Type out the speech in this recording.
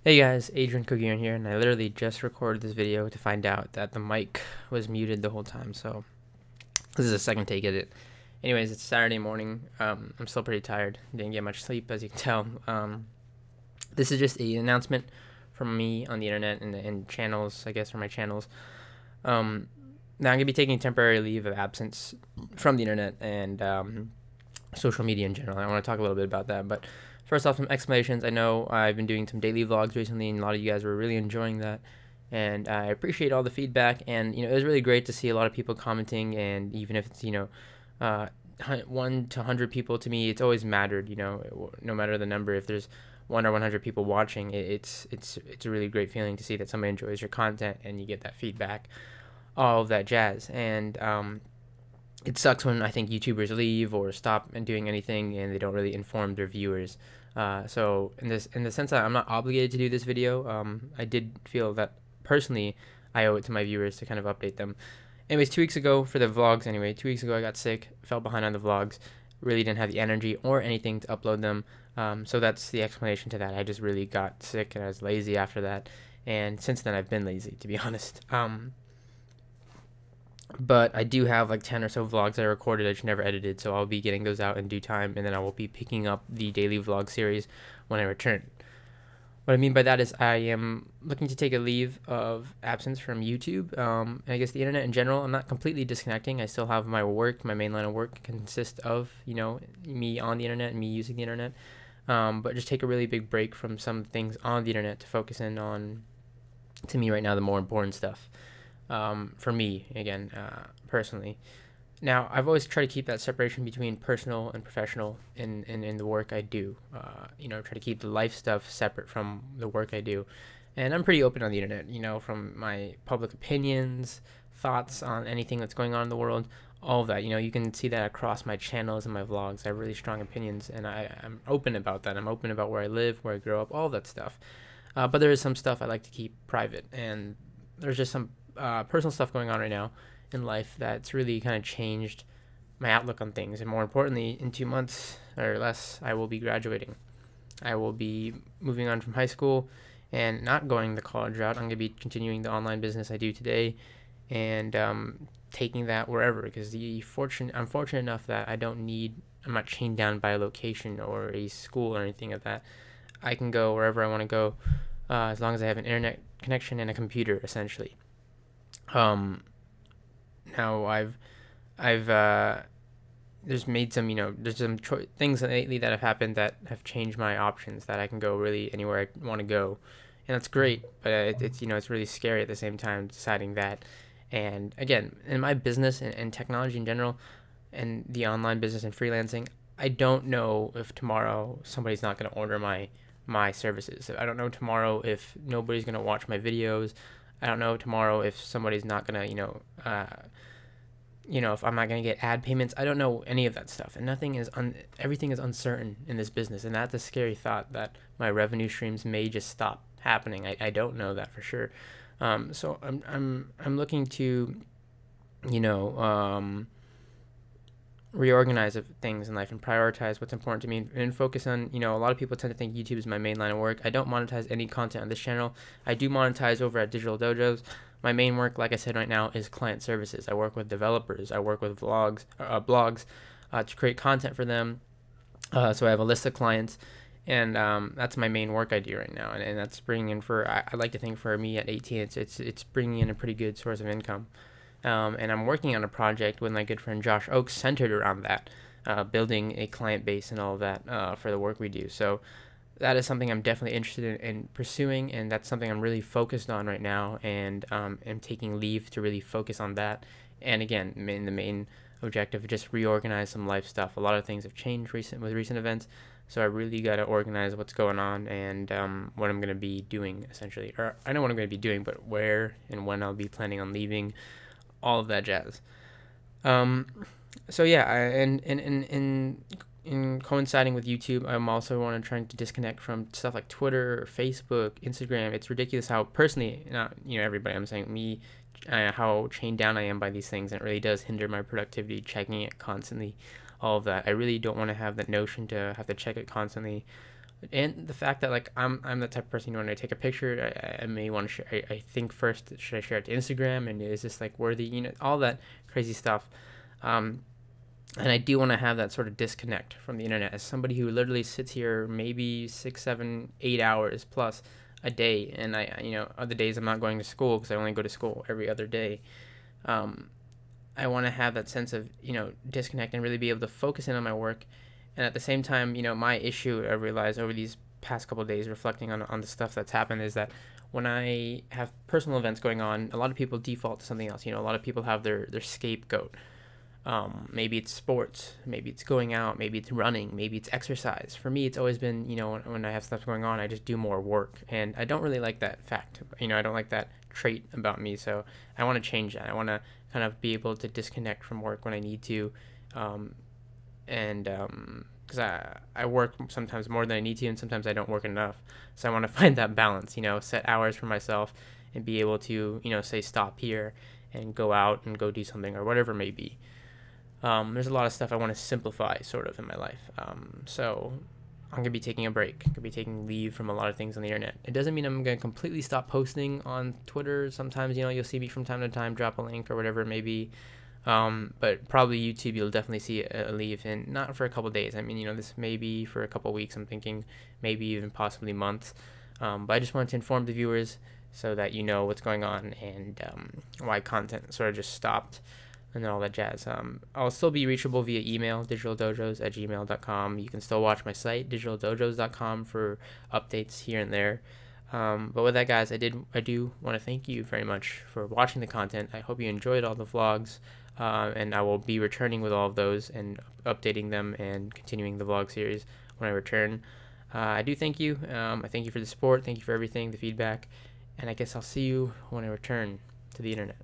Hey guys, Adrian Cogian here, and I literally just recorded this video to find out that the mic was muted the whole time, so this is a second take at it. Anyways, it's Saturday morning. I'm still pretty tired. Didn't get much sleep, as you can tell. This is just an announcement from me on the internet and channels, I guess, for my channels. Now I'm going to be taking temporary leave of absence from the internet and social media in general. I want to talk a little bit about that, but first off, some explanations. I know I've been doing some daily vlogs recently, and a lot of you guys were really enjoying that, and I appreciate all the feedback. And it was really great to see a lot of people commenting, and even if it's 1 to 100 people, to me it's always mattered. No matter the number, if there's 1 or 100 people watching, it's a really great feeling to see that somebody enjoys your content and you get that feedback, all of that jazz. And it sucks when I think YouTubers leave or stop and doing anything and they don't really inform their viewers. So in the sense that I'm not obligated to do this video, I did feel that personally I owe it to my viewers to kind of update them. Anyways, 2 weeks ago for the vlogs, 2 weeks ago I got sick, fell behind on the vlogs, really didn't have the energy or anything to upload them. So that's the explanation to that. I just really got sick and I was lazy after that. And since then I've been lazy, to be honest. But I do have like 10 or so vlogs I recorded, I just never edited, so I'll be getting those out in due time, and then I will be picking up the daily vlog series when I return. What I mean by that is I am looking to take a leave of absence from YouTube, and I guess the internet in general. I'm not completely disconnecting. I still have my work. My main line of work consists of, me on the internet and me using the internet, but just take a really big break from some things on the internet to focus in on, to me right now, the more important stuff. For me, again, personally. Now, I've always tried to keep that separation between personal and professional in the work I do. Try to keep the life stuff separate from the work I do. And I'm pretty open on the internet, from my public opinions, thoughts on anything that's going on in the world, all of that. You can see that across my channels and my vlogs. I have really strong opinions, and I'm open about that. I'm open about where I live, where I grew up, all that stuff. But there is some stuff I like to keep private, and there's just some personal stuff going on right now in life that's really kind of changed my outlook on things. And more importantly, in 2 months or less, I will be graduating. I will be moving on from high school and not going the college route. I'm going to be continuing the online business I do today and taking that wherever, because I'm fortunate enough that I'm not chained down by a location or a school or anything of that. I can go wherever I want to go as long as I have an internet connection and a computer, essentially. Now I've there's made some, there's some things lately that have happened that have changed my options, that I can go really anywhere I want to go, and that's great. But it's really scary at the same time deciding that. And again, in my business and technology in general, and the online business and freelancing, I don't know if tomorrow somebody's not going to order my services. I don't know tomorrow if nobody's going to watch my videos. I don't know tomorrow if somebody's not gonna, if I'm not gonna get ad payments. I don't know any of that stuff, and everything is uncertain in this business, and that's a scary thought, that my revenue streams may just stop happening. I don't know that for sure. So I'm looking to, you know, reorganize things in life and prioritize what's important to me and focus on, a lot of people tend to think YouTube is my main line of work. I don't monetize any content on this channel. I do monetize over at Digital Dojos. My main work, like I said right now, is client services. I work with developers. I work with blogs to create content for them. So I have a list of clients, and that's my main work I do right now. And that's bringing in, I like to think for me at 18, it's bringing in a pretty good source of income. And I'm working on a project with my good friend Josh Oakes centered around that, building a client base and all of that for the work we do. So that is something I'm definitely interested in pursuing, and that's something I'm really focused on right now, and am taking leave to really focus on that. And again, the main objective is just reorganize some life stuff. A lot of things have changed with recent events, so I really got to organize what's going on and what I'm going to be doing, essentially. Or I know what I'm going to be doing, but where and when I'll be planning on leaving, all of that jazz. So yeah, in coinciding with YouTube, I'm also trying to disconnect from stuff like Twitter, Facebook, Instagram. It's ridiculous how personally, not everybody, I'm saying me, how chained down I am by these things, and it really does hinder my productivity, checking it constantly, all of that. I really don't want to have that notion to have to check it constantly. And the fact that like I'm the type of person, when I take a picture, I may want to share. I think first, should I share it to Instagram, and is this like worthy? All that crazy stuff. Um, and I do want to have that sort of disconnect from the internet as somebody who literally sits here maybe 6, 7, 8 hours plus a day, and other days I'm not going to school because I only go to school every other day. Um, I want to have that sense of disconnect and really be able to focus in on my work, and at the same time, my issue I realized over these past couple of days reflecting on the stuff that's happened is that when I have personal events going on, a lot of people default to something else. A lot of people have their scapegoat. Maybe it's sports, maybe it's going out, maybe it's running, maybe it's exercise. For me, it's always been, when I have stuff going on, I just do more work. And I don't really like that fact. I don't like that trait about me. So I want to change that. I want to kind of be able to disconnect from work when I need to. And because I work sometimes more than I need to, and sometimes I don't work enough. So I want to find that balance, set hours for myself and be able to, say stop here and go out and go do something or whatever it may be. There's a lot of stuff I want to simplify sort of in my life. So I'm going to be taking a break. I'm going to be taking leave from a lot of things on the internet. It doesn't mean I'm going to completely stop posting on Twitter. Sometimes, you'll see me from time to time drop a link or whatever it may be. But probably YouTube, you'll definitely see a leave, and not for a couple days. I mean, this may be for a couple weeks. I'm thinking maybe even possibly months. But I just wanted to inform the viewers so that you know what's going on and why content sort of just stopped and all that jazz. I'll still be reachable via email, digitaldojos@gmail.com. You can still watch my site, digitaldojos.com, for updates here and there. But with that, guys, I do want to thank you very much for watching the content. I hope you enjoyed all the vlogs, and I will be returning with all of those and updating them and continuing the vlog series when I return. I do thank you. I thank you for the support. Thank you for everything, the feedback, and I guess I'll see you when I return to the internet.